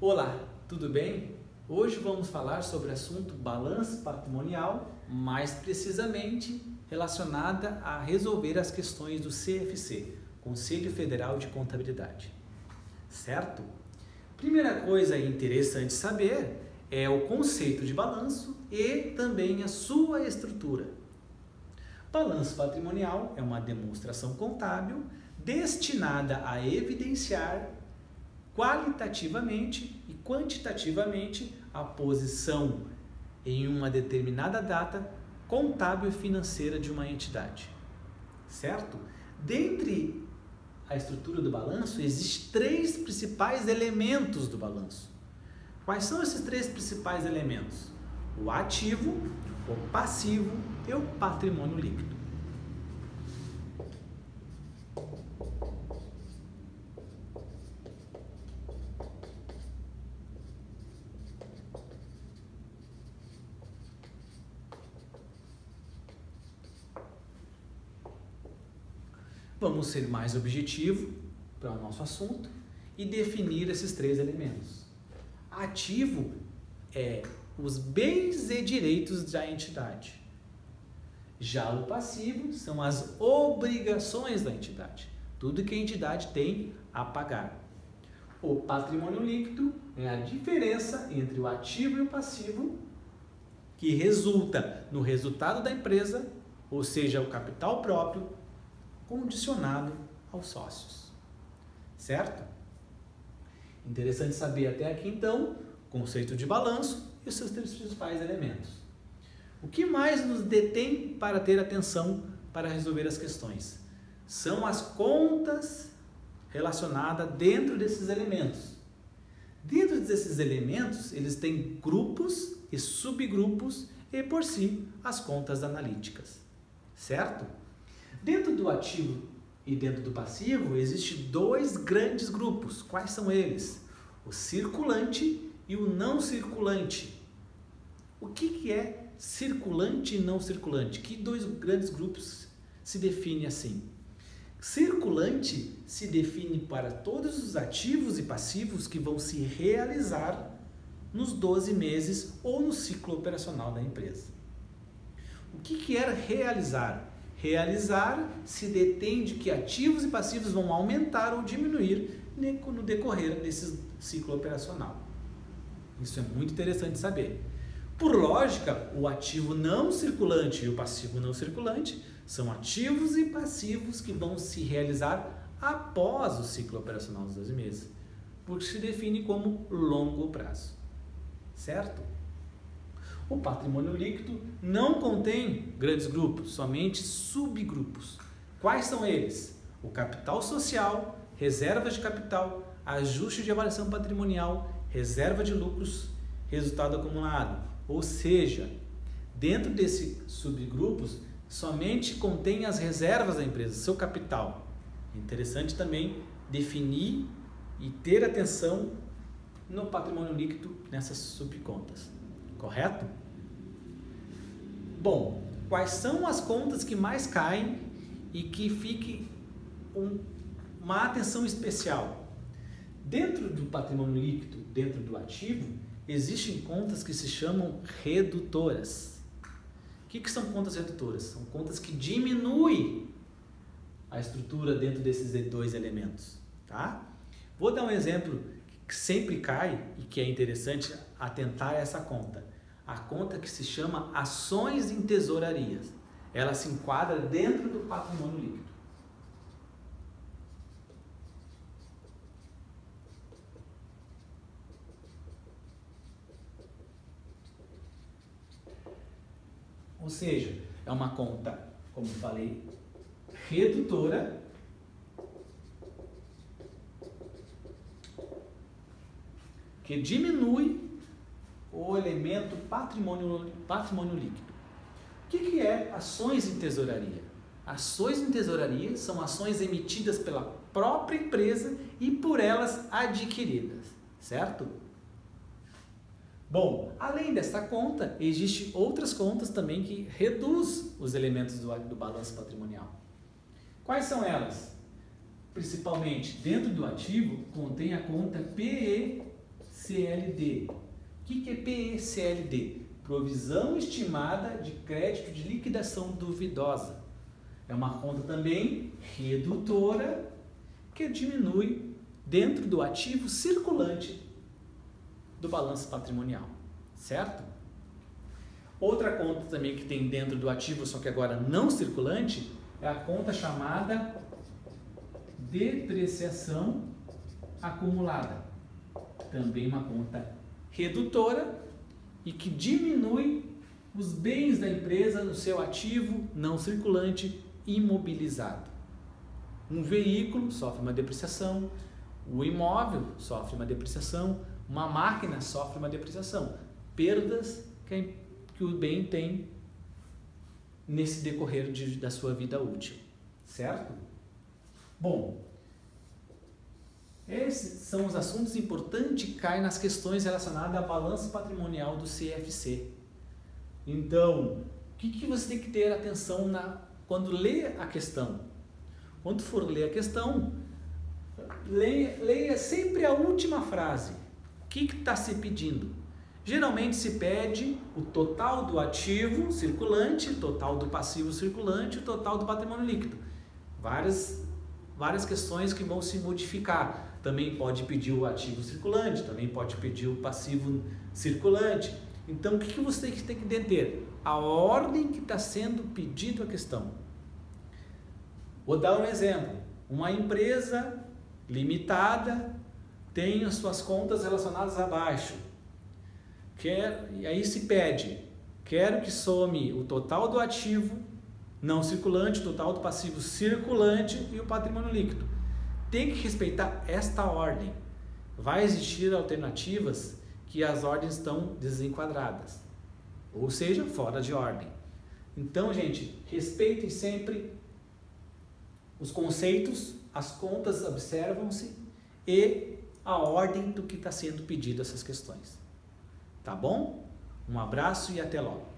Olá, tudo bem? Hoje vamos falar sobre o assunto balanço patrimonial, mais precisamente relacionada a resolver as questões do CFC, Conselho Federal de Contabilidade. Certo? Primeira coisa interessante saber é o conceito de balanço e também a sua estrutura. Balanço patrimonial é uma demonstração contábil destinada a evidenciar qualitativamente e quantitativamente a posição em uma determinada data contábil e financeira de uma entidade. Certo? Dentre a estrutura do balanço, existem 3 principais elementos do balanço. Quais são esses 3 principais elementos? O ativo, o passivo e o patrimônio líquido. Vamos ser mais objetivo para o nosso assunto e definir esses 3 elementos. Ativo é os bens e direitos da entidade. Já o passivo são as obrigações da entidade, tudo que a entidade tem a pagar. O patrimônio líquido é a diferença entre o ativo e o passivo que resulta no resultado da empresa, ou seja, o capital próprio, condicionado aos sócios. Certo? Interessante saber até aqui então o conceito de balanço e os seus 3 principais elementos. O que mais nos detém para ter atenção para resolver as questões? São as contas relacionadas dentro desses elementos. Dentro desses elementos, eles têm grupos e subgrupos e, por si, as contas analíticas. Certo? Dentro do ativo e dentro do passivo, existem 2 grandes grupos. Quais são eles? O circulante e o não circulante. O que é circulante e não circulante? Que 2 grandes grupos se definem assim? Circulante se define para todos os ativos e passivos que vão se realizar nos 12 meses ou no ciclo operacional da empresa. O que é realizar? Realizar se detém de que ativos e passivos vão aumentar ou diminuir no decorrer desse ciclo operacional. Isso é muito interessante saber. Por lógica, o ativo não circulante e o passivo não circulante são ativos e passivos que vão se realizar após o ciclo operacional dos 12 meses, porque se define como longo prazo. Certo? O patrimônio líquido não contém grandes grupos, somente subgrupos. Quais são eles? O capital social, reservas de capital, ajuste de avaliação patrimonial, reserva de lucros, resultado acumulado. Ou seja, dentro desses subgrupos, somente contém as reservas da empresa, seu capital. É interessante também definir e ter atenção no patrimônio líquido nessas subcontas. Correto? Bom, quais são as contas que mais caem e que fique uma atenção especial? Dentro do patrimônio líquido, dentro do ativo, existem contas que se chamam redutoras. O que são contas redutoras? São contas que diminuem a estrutura dentro desses 2 elementos. Tá? Vou dar um exemplo que sempre cai e que é interessante atentar a essa conta. A conta que se chama ações em tesourarias. Ela se enquadra dentro do patrimônio líquido. Ou seja, é uma conta, como falei, redutora, que diminui o elemento patrimônio líquido. O que é ações em tesouraria? Ações em tesouraria são ações emitidas pela própria empresa e por elas adquiridas, certo? Bom, além desta conta, existem outras contas também que reduzem os elementos do balanço patrimonial. Quais são elas? Principalmente dentro do ativo, contém a conta PECF, PCLD. O que é PCLD? Provisão estimada de crédito de liquidação duvidosa. É uma conta também redutora que diminui dentro do ativo circulante do balanço patrimonial, certo? Outra conta também que tem dentro do ativo, só que agora não circulante, é a conta chamada depreciação acumulada. Também uma conta redutora e que diminui os bens da empresa no seu ativo não circulante imobilizado. Um veículo sofre uma depreciação, o imóvel sofre uma depreciação, uma máquina sofre uma depreciação. Perdas que o bem tem nesse decorrer da sua vida útil, certo? Bom, esses são os assuntos importantes que caem nas questões relacionadas ao balanço patrimonial do CFC. Então, o que você tem que ter atenção quando lê a questão? Quando for ler a questão, leia sempre a última frase. O que está se pedindo? Geralmente se pede o total do ativo circulante, o total do passivo circulante, o total do patrimônio líquido. Várias questões que vão se modificar. Também pode pedir o ativo circulante, também pode pedir o passivo circulante. Então, o que você tem que entender? A ordem que está sendo pedido a questão. Vou dar um exemplo. Uma empresa limitada tem as suas contas relacionadas abaixo. E aí se pede, quero que some o total do ativo não circulante, o total do passivo circulante e o patrimônio líquido. Tem que respeitar esta ordem. Vai existir alternativas que as ordens estão desenquadradas, ou seja, fora de ordem. Então, gente, respeitem sempre os conceitos, as contas observam-se e a ordem do que está sendo pedido essas questões. Tá bom? Um abraço e até logo.